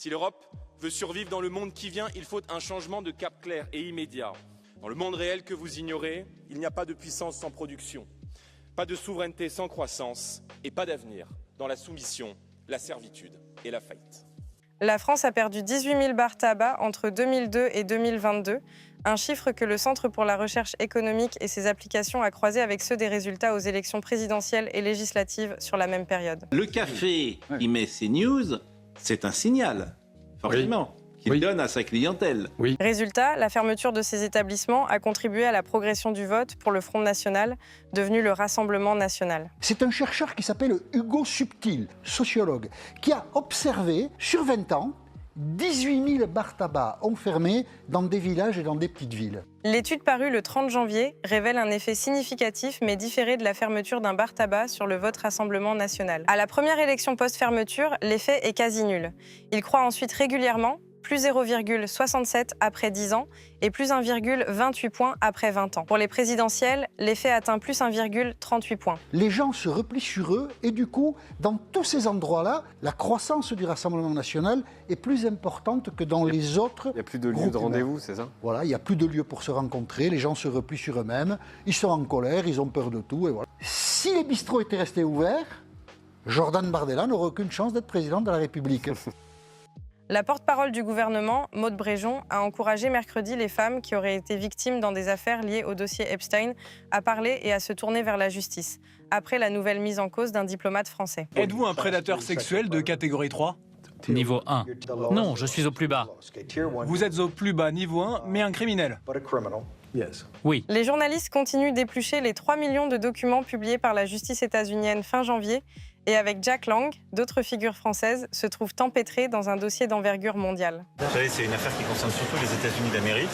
Si l'Europe veut survivre dans le monde qui vient, il faut un changement de cap clair et immédiat. Dans le monde réel que vous ignorez, il n'y a pas de puissance sans production, pas de souveraineté sans croissance et pas d'avenir dans la soumission, la servitude et la faillite. La France a perdu 18 000 bars tabac entre 2002 et 2022, un chiffre que le Centre pour la recherche économique et ses applications a croisé avec ceux des résultats aux élections présidentielles et législatives sur la même période. Le café qui met CNews, c'est un signal, forcément, qu'il donne à sa clientèle. Résultat, la fermeture de ces établissements a contribué à la progression du vote pour le Front National, devenu le Rassemblement National. C'est un chercheur qui s'appelle Hugo Subtil, sociologue, qui a observé, sur 20 ans, 18 000 bars tabac ont fermé dans des villages et dans des petites villes. L'étude parue le 30 janvier révèle un effet significatif mais différé de la fermeture d'un bar tabac sur le vote Rassemblement National. À la première élection post-fermeture, l'effet est quasi nul. Il croît ensuite régulièrement, plus 0,67 après 10 ans et plus 1,28 points après 20 ans. Pour les présidentielles, l'effet atteint plus 1,38 points. Les gens se replient sur eux et du coup, dans tous ces endroits-là, la croissance du Rassemblement national est plus importante que dans les autres. Il n'y a plus de lieu de rendez-vous, c'est ça? Voilà, il n'y a plus de lieu pour se rencontrer, les gens se replient sur eux-mêmes, ils sont en colère, ils ont peur de tout et voilà. Si les bistrots étaient restés ouverts, Jordan Bardella n'aurait aucune chance d'être président de la République. La porte-parole du gouvernement, Maud Bréjon, a encouragé mercredi les femmes qui auraient été victimes dans des affaires liées au dossier Epstein à parler et à se tourner vers la justice, après la nouvelle mise en cause d'un diplomate français. Êtes-vous un prédateur sexuel de catégorie 3? Niveau 1. Non, je suis au plus bas. Vous êtes au plus bas niveau 1, mais un criminel. Oui. Les journalistes continuent d'éplucher les 3 millions de documents publiés par la justice états-unienne fin janvier et avec Jack Lang, d'autres figures françaises se trouvent empêtrées dans un dossier d'envergure mondiale. Vous savez, c'est une affaire qui concerne surtout les États-Unis d'Amérique.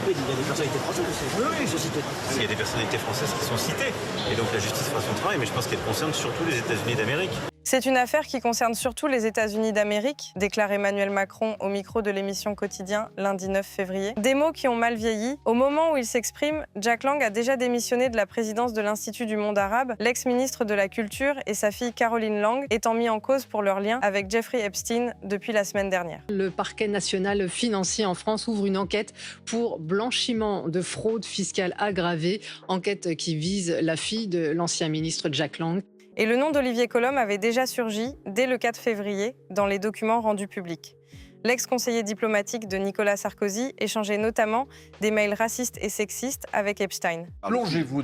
Il y a des personnalités françaises aussi. Oui, sont citées. Il y a des personnalités françaises qui sont citées. Et donc la justice fera son travail, mais je pense qu'elle concerne surtout les États-Unis d'Amérique. C'est une affaire qui concerne surtout les États-Unis d'Amérique, déclare Emmanuel Macron au micro de l'émission Quotidien lundi 9 février. Des mots qui ont mal vieilli. Au moment où il s'exprime, Jack Lang a déjà démissionné de la présidence de l'Institut du monde arabe, l'ex-ministre de la Culture et sa fille Caroline Lang étant mis en cause pour leur lien avec Jeffrey Epstein depuis la semaine dernière. Le parquet national financier en France ouvre une enquête pour blanchiment de fraude fiscale aggravée, enquête qui vise la fille de l'ancien ministre Jack Lang. Et le nom d'Olivier Colom avait déjà surgi dès le 4 février dans les documents rendus publics. L'ex-conseiller diplomatique de Nicolas Sarkozy échangeait notamment des mails racistes et sexistes avec Epstein. Plongez-vous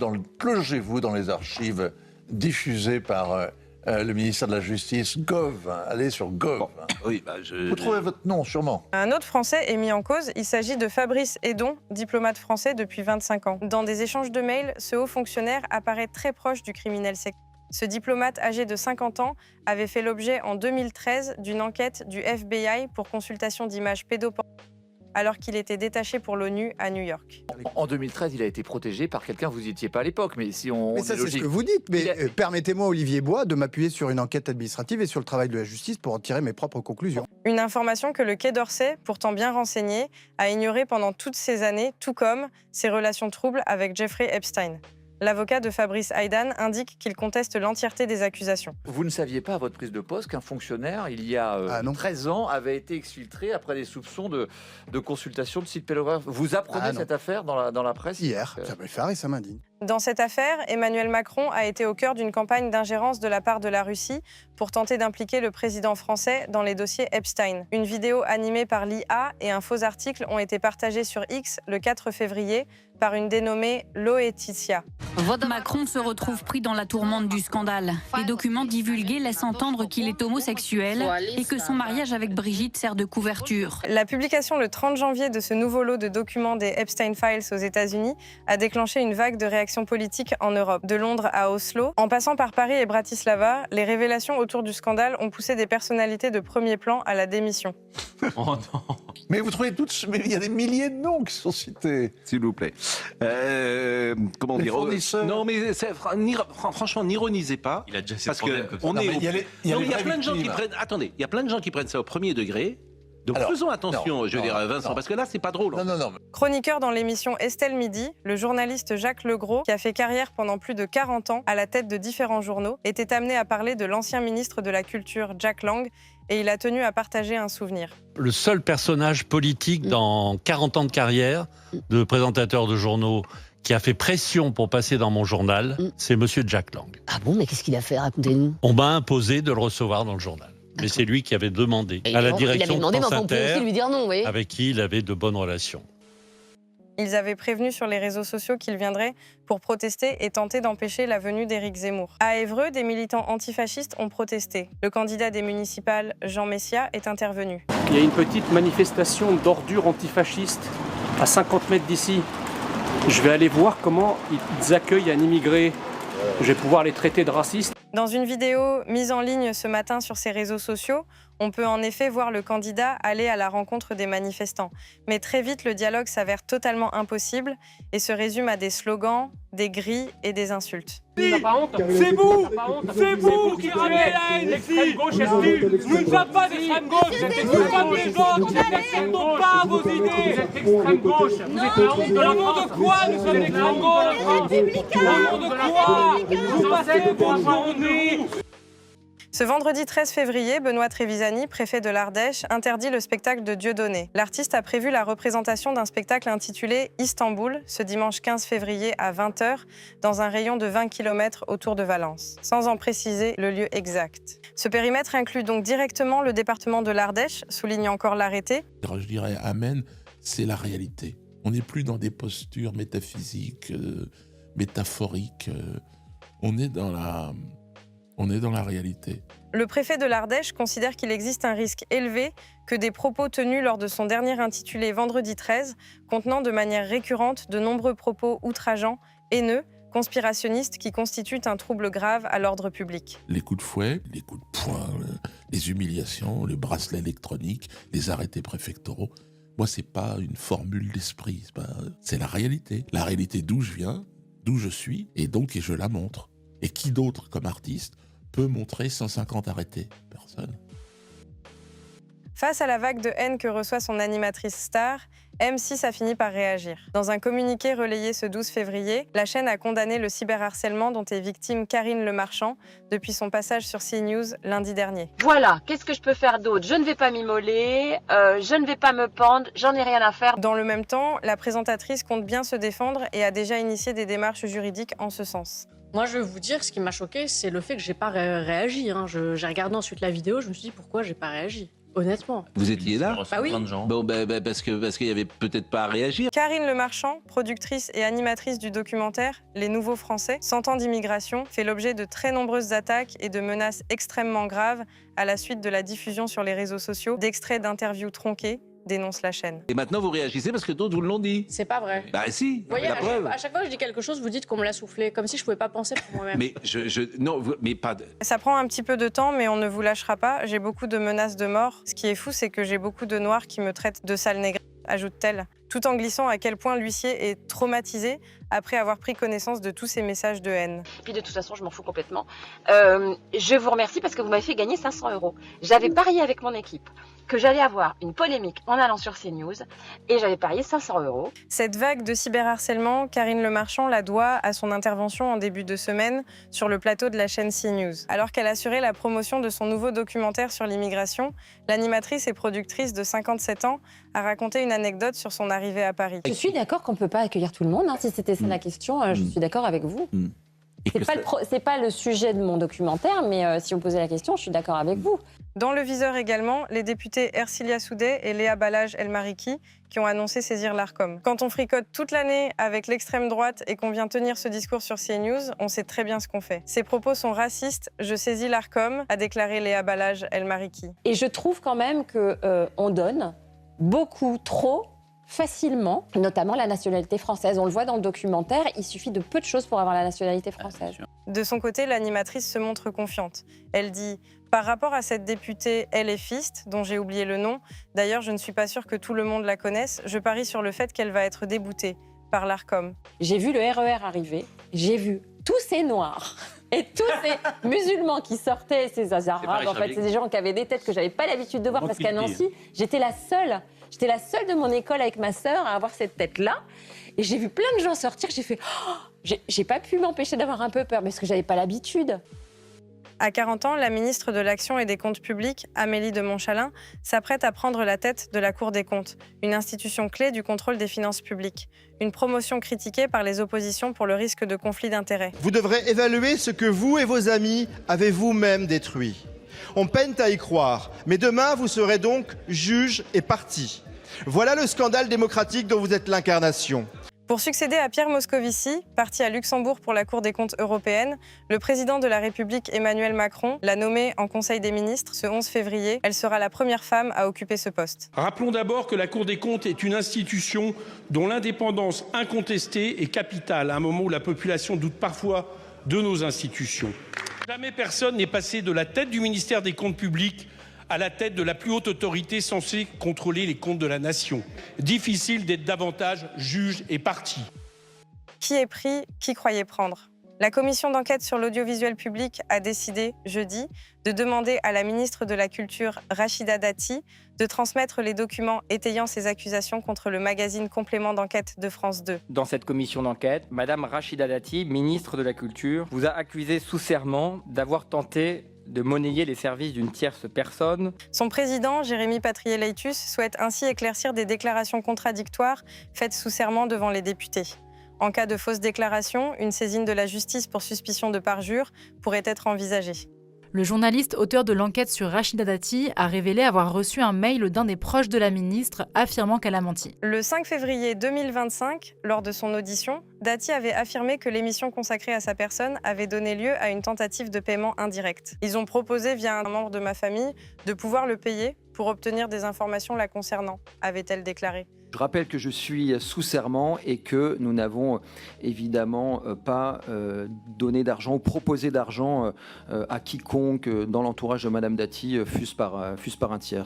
dans les archives diffusées par le ministère de la Justice, Gov. Allez sur Gov. Vous trouvez votre nom, sûrement. Un autre Français est mis en cause. Il s'agit de Fabrice Hédon, diplomate français depuis 25 ans. Dans des échanges de mails, ce haut fonctionnaire apparaît très proche du criminel sexiste. Ce diplomate âgé de 50 ans avait fait l'objet en 2013 d'une enquête du FBI pour consultation d'images pédopornographiques alors qu'il était détaché pour l'ONU à New York. En 2013, il a été protégé par quelqu'un, vous n'y étiez pas à l'époque, mais si on... Mais ça, c'est ce que vous dites, mais permettez-moi, Olivier Bois, de m'appuyer sur une enquête administrative et sur le travail de la justice pour en tirer mes propres conclusions. Une information que le Quai d'Orsay, pourtant bien renseigné, a ignorée pendant toutes ces années, tout comme ses relations troubles avec Jeffrey Epstein. L'avocat de Fabrice Haydan indique qu'il conteste l'entièreté des accusations. Vous ne saviez pas à votre prise de poste qu'un fonctionnaire, il y a 13 ans, avait été exfiltré après des soupçons de consultation de sites pédophiles. Vous apprenez cette affaire dans la presse? Hier, ça me fait et ça m'indigne. Dans cette affaire, Emmanuel Macron a été au cœur d'une campagne d'ingérence de la part de la Russie pour tenter d'impliquer le président français dans les dossiers Epstein. Une vidéo animée par l'IA et un faux article ont été partagés sur X le 4 février par une dénommée Laetitia. Macron se retrouve pris dans la tourmente du scandale. Les documents divulgués laissent entendre qu'il est homosexuel et que son mariage avec Brigitte sert de couverture. La publication le 30 janvier de ce nouveau lot de documents des Epstein Files aux États-Unis a déclenché une vague de réactions politiques en Europe. De Londres à Oslo, en passant par Paris et Bratislava, les révélations autour du scandale ont poussé des personnalités de premier plan à la démission. Oh non. Mais vous trouvez toutes... Mais il y a des milliers de noms qui sont cités. S'il vous plaît. Comment les dire fournisseurs. Non, mais franchement, n'ironisez pas. Il a déjà assez parce de problèmes que comme ça. il y a plein de gens qui prennent. Attendez, il y a plein de gens qui prennent ça au premier degré. Donc faisons attention, je veux dire, Vincent, parce que là, c'est pas drôle. Non. Chroniqueur dans l'émission Estelle Midi, le journaliste Jacques Legros, qui a fait carrière pendant plus de 40 ans à la tête de différents journaux, était amené à parler de l'ancien ministre de la Culture, Jack Lang, et il a tenu à partager un souvenir. Le seul personnage politique dans 40 ans de carrière de présentateur de journaux qui a fait pression pour passer dans mon journal, c'est monsieur Jack Lang. Ah bon, mais qu'est-ce qu'il a fait? Racontez-nous. On m'a imposé de le recevoir dans le journal. Mais c'est lui qui avait demandé à la direction de France Inter, lui dire non, oui. avec qui il avait de bonnes relations. Ils avaient prévenu sur les réseaux sociaux qu'ils viendraient pour protester et tenter d'empêcher la venue d'Éric Zemmour. À Évreux, des militants antifascistes ont protesté. Le candidat des municipales, Jean Messia, est intervenu. Il y a une petite manifestation d'ordures antifascistes à 50 mètres d'ici. Je vais aller voir comment ils accueillent un immigré. Je vais pouvoir les traiter de racistes. Dans une vidéo mise en ligne ce matin sur ses réseaux sociaux, on peut en effet voir le candidat aller à la rencontre des manifestants. Mais très vite, le dialogue s'avère totalement impossible et se résume à des slogans, des grilles et des insultes. C'est vous qui ramenez la haine ici. Nous ne sommes pas d'extrême gauche. Nous sommes des gens qui n'acceptent pas vos idées. Vous êtes d'extrême gauche. Au nom de quoi nous sommes d'extrême gauche? Au nom de quoi vous passez vos journées? Ce vendredi 13 février, Benoît Trevisani, préfet de l'Ardèche, interdit le spectacle de Dieudonné. L'artiste a prévu la représentation d'un spectacle intitulé Istanbul, ce dimanche 15 février à 20h, dans un rayon de 20 km autour de Valence, sans en préciser le lieu exact. Ce périmètre inclut donc directement le département de l'Ardèche, souligne encore l'arrêté. Je dirais amen, c'est la réalité. On n'est plus dans des postures métaphysiques, métaphoriques. On est dans la réalité. Le préfet de l'Ardèche considère qu'il existe un risque élevé que des propos tenus lors de son dernier intitulé Vendredi 13, contenant de manière récurrente de nombreux propos outrageants, haineux, conspirationnistes qui constituent un trouble grave à l'ordre public. Les coups de fouet, les coups de poing, les humiliations, les bracelets électroniques, les arrêtés préfectoraux, moi c'est pas une formule d'esprit, c'est la réalité. La réalité d'où je viens, d'où je suis, et donc je la montre. Et qui d'autre comme artiste peut montrer 150 arrêtés? Personne. Face à la vague de haine que reçoit son animatrice star, M6 a fini par réagir. Dans un communiqué relayé ce 12 février, la chaîne a condamné le cyberharcèlement dont est victime Karine Le Marchand depuis son passage sur CNews lundi dernier. Voilà, qu'est-ce que je peux faire d'autre? Je ne vais pas m'immoler, je ne vais pas me pendre, j'en ai rien à faire. Dans le même temps, la présentatrice compte bien se défendre et a déjà initié des démarches juridiques en ce sens. Moi, je vais vous dire, ce qui m'a choqué, c'est le fait que j'ai pas réagi. J'ai regardé ensuite la vidéo, je me suis dit pourquoi j'ai pas réagi. Honnêtement. Vous étiez là? Bah oui. Bon, parce qu'il y avait peut-être pas à réagir. Karine Le Marchand, productrice et animatrice du documentaire Les Nouveaux Français, 100 ans d'immigration, fait l'objet de très nombreuses attaques et de menaces extrêmement graves à la suite de la diffusion sur les réseaux sociaux d'extraits d'interviews tronquées, dénonce la chaîne. Et maintenant, vous réagissez parce que d'autres vous l'ont dit. C'est pas vrai. Bah si, vous voyez, la preuve. À chaque fois que je dis quelque chose, vous dites qu'on me l'a soufflé, comme si je pouvais pas penser pour moi-même. Mais non, mais pas. Ça prend un petit peu de temps, mais on ne vous lâchera pas. J'ai beaucoup de menaces de mort. Ce qui est fou, c'est que j'ai beaucoup de noirs qui me traitent de sale négresse, ajoute-t-elle, tout en glissant à quel point l'huissier est traumatisé après avoir pris connaissance de tous ces messages de haine. Puis de toute façon, je m'en fous complètement. Je vous remercie parce que vous m'avez fait gagner 500 €. J'avais parié avec mon équipe que j'allais avoir une polémique en allant sur CNews et j'avais parié 500 €. Cette vague de cyberharcèlement, Karine Le Marchand la doit à son intervention en début de semaine sur le plateau de la chaîne CNews. Alors qu'elle assurait la promotion de son nouveau documentaire sur l'immigration, l'animatrice et productrice de 57 ans a raconté une anecdote sur son arrivée à Paris. Je suis d'accord qu'on ne peut pas accueillir tout le monde, hein, si c'était ça la question, je suis d'accord avec vous. C'est pas le sujet de mon documentaire, mais si vous posez la question, je suis d'accord avec vous. Dans le viseur également, les députés Ercilia Soudet et Léa Balaj-El-Mariki qui ont annoncé saisir l'Arcom. Quand on fricote toute l'année avec l'extrême droite et qu'on vient tenir ce discours sur CNews, on sait très bien ce qu'on fait. Ces propos sont racistes, je saisis l'Arcom, a déclaré Léa Balaj-El-Mariki. Et je trouve quand même qu'on donne beaucoup trop facilement, notamment la nationalité française. On le voit dans le documentaire, il suffit de peu de choses pour avoir la nationalité française. De son côté, l'animatrice se montre confiante. Elle dit « Par rapport à cette députée LFiste, dont j'ai oublié le nom, d'ailleurs je ne suis pas sûre que tout le monde la connaisse, je parie sur le fait qu'elle va être déboutée par l'Arcom. » J'ai vu le RER arriver, j'ai vu tous ces Noirs et tous ces musulmans qui sortaient, ces Arabes, en fait, c'est des gens qui avaient des têtes que j'avais pas l'habitude de voir parce qu'à Nancy, j'étais la seule de mon école avec ma sœur à avoir cette tête-là. Et j'ai vu plein de gens sortir, j'ai fait... Oh, j'ai pas pu m'empêcher d'avoir un peu peur parce que j'avais pas l'habitude. À 40 ans, la ministre de l'Action et des Comptes publics, Amélie de Montchalin, s'apprête à prendre la tête de la Cour des comptes, une institution clé du contrôle des finances publiques. Une promotion critiquée par les oppositions pour le risque de conflit d'intérêts. Vous devrez évaluer ce que vous et vos amis avez vous-même détruit. On peine à y croire, mais demain vous serez donc juge et partie. Voilà le scandale démocratique dont vous êtes l'incarnation. Pour succéder à Pierre Moscovici, parti à Luxembourg pour la Cour des comptes européenne, le président de la République Emmanuel Macron l'a nommée en Conseil des ministres ce 11 février. Elle sera la première femme à occuper ce poste. Rappelons d'abord que la Cour des comptes est une institution dont l'indépendance incontestée est capitale, à un moment où la population doute parfois de nos institutions. Jamais personne n'est passé de la tête du ministère des Comptes publics à la tête de la plus haute autorité censée contrôler les comptes de la nation. Difficile d'être davantage juge et partie. Qui est pris, qui croyait prendre ? La commission d'enquête sur l'audiovisuel public a décidé, jeudi, de demander à la ministre de la Culture, Rachida Dati, de transmettre les documents étayant ses accusations contre le magazine Complément d'enquête de France 2. Dans cette commission d'enquête, Madame Rachida Dati, ministre de la Culture, vous a accusé sous serment d'avoir tenté de monnayer les services d'une tierce personne. Son président, Jérémy Patrier-Leitus, souhaite ainsi éclaircir des déclarations contradictoires faites sous serment devant les députés. En cas de fausse déclaration, une saisine de la justice pour suspicion de parjure pourrait être envisagée. Le journaliste auteur de l'enquête sur Rachida Dati a révélé avoir reçu un mail d'un des proches de la ministre affirmant qu'elle a menti. Le 5 février 2025, lors de son audition, Dati avait affirmé que l'émission consacrée à sa personne avait donné lieu à une tentative de paiement indirect. Ils ont proposé via un membre de ma famille de pouvoir le payer pour obtenir des informations la concernant, avait-elle déclaré. Je rappelle que je suis sous serment et que nous n'avons évidemment pas donné d'argent ou proposé d'argent à quiconque dans l'entourage de Madame Dati, fût-ce par un tiers.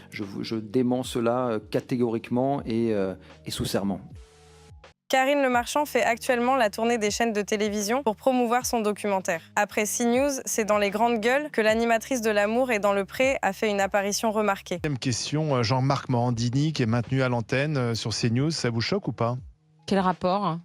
Je dément cela catégoriquement et sous serment. Karine Le Marchand fait actuellement la tournée des chaînes de télévision pour promouvoir son documentaire. Après CNews, c'est dans Les Grandes Gueules que l'animatrice de L'amour est dans le pré a fait une apparition remarquée. Deuxième question, Jean-Marc Morandini qui est maintenu à l'antenne sur CNews, ça vous choque ou pas ? Quel rapport ?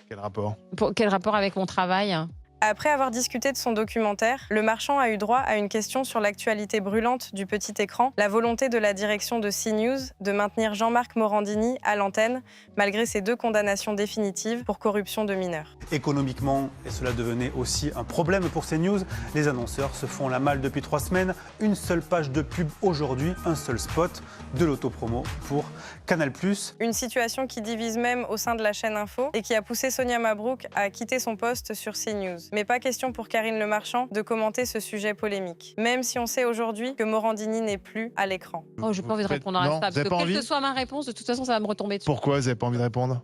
Quel rapport ? Quel rapport avec mon travail ? Après avoir discuté de son documentaire, Le Marchand a eu droit à une question sur l'actualité brûlante du petit écran, la volonté de la direction de CNews de maintenir Jean-Marc Morandini à l'antenne, malgré ses 2 condamnations définitives pour corruption de mineurs. Économiquement, et cela devenait aussi un problème pour CNews, les annonceurs se font la malle depuis 3 semaines. Une seule page de pub aujourd'hui, un seul spot, de l'autopromo pour Canal+. Une situation qui divise même au sein de la chaîne Info et qui a poussé Sonia Mabrouk à quitter son poste sur CNews. Mais pas question pour Karine Le Marchand de commenter ce sujet polémique, même si on sait aujourd'hui que Morandini n'est plus à l'écran. Oh, j'ai pas envie de répondre à ça, parce que quelle que soit ma réponse, de toute façon, ça va me retomber dessus. Pourquoi vous n'avez pas envie de répondre ?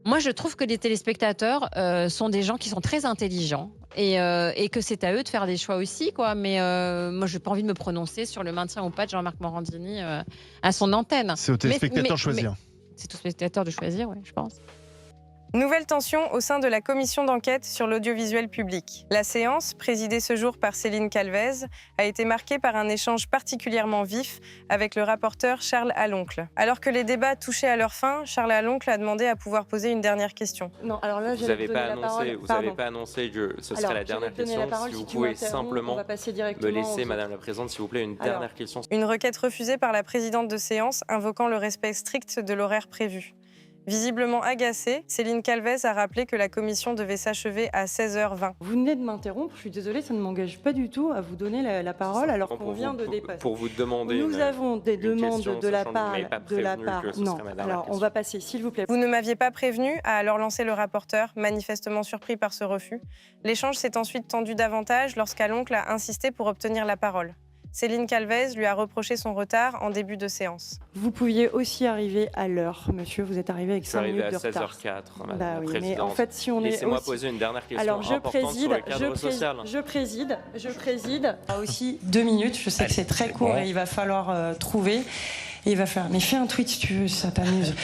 Moi, je trouve que les téléspectateurs sont des gens qui sont très intelligents et que c'est à eux de faire des choix aussi, quoi. Mais moi, je n'ai pas envie de me prononcer sur le maintien ou pas de Jean-Marc Morandini à son antenne. C'est aux téléspectateurs de choisir. C'est aux téléspectateurs de choisir, oui, je pense. Nouvelle tension au sein de la commission d'enquête sur l'audiovisuel public. La séance, présidée ce jour par Céline Calvez, a été marquée par un échange particulièrement vif avec le rapporteur Charles Aloncle. Alors que les débats touchaient à leur fin, Charles Aloncle a demandé à pouvoir poser une dernière question. Non, alors là, vous n'avez pas annoncé que ce serait la dernière question. Si vous pouvez simplement me laisser, Madame la Présidente, s'il vous plaît, une dernière question. Une requête refusée par la présidente de séance, invoquant le respect strict de l'horaire prévu. Visiblement agacée, Céline Calvez a rappelé que la commission devait s'achever à 16h20. Vous venez de m'interrompre, je suis désolée, ça ne m'engage pas du tout à vous donner la parole alors qu'on vient de dépasser. Pour vous demander Nous avons des demandes de la part... Non, alors on va passer, s'il vous plaît. Vous ne m'aviez pas prévenu, a alors lancé le rapporteur, manifestement surpris par ce refus. L'échange s'est ensuite tendu davantage lorsqu'Aloncle a insisté pour obtenir la parole. Céline Calvez lui a reproché son retard en début de séance. Vous pouviez aussi arriver à l'heure, monsieur. Vous êtes arrivé avec 5 minutes de retard. Je suis arrivé à 16h04, Madame la oui, Présidente. Mais en fait, si on Laissez-moi poser une dernière question importante sur le cadre social. Je préside. Aussi 2 minutes. Je sais que c'est très court et il va falloir trouver. Et il va faire. Mais fais un tweet si tu veux, ça t'amuse.